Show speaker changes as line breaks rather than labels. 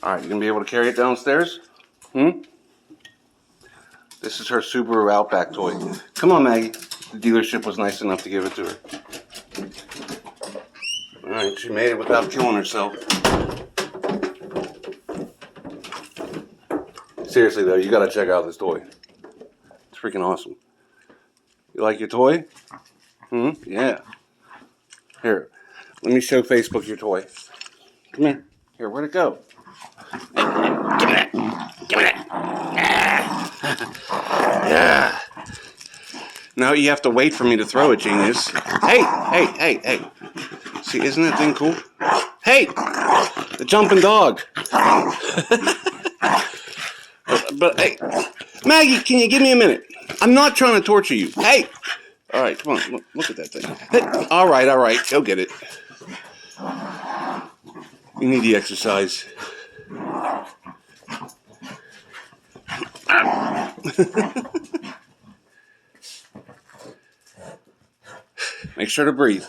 All right, you gonna be able to carry it downstairs? This is her Subaru Outback toy. Come on, Maggie. The dealership was nice enough to give it to her. All right, she made it without killing herself. Seriously though, you gotta check out this toy. It's freaking awesome. You like your toy? Yeah. Here, let me show Facebook your toy. Come here. Here, where'd it go? Give me that. Give me that. Yeah. Now you have to wait for me to throw it, genius. Hey. See, isn't that thing cool? Hey, the jumping dog. but hey, Maggie, can you give me a minute? I'm not trying to torture you. Hey. All right, come on. Look at that thing. Hey. All right. Go get it. You need the exercise. Make sure to breathe.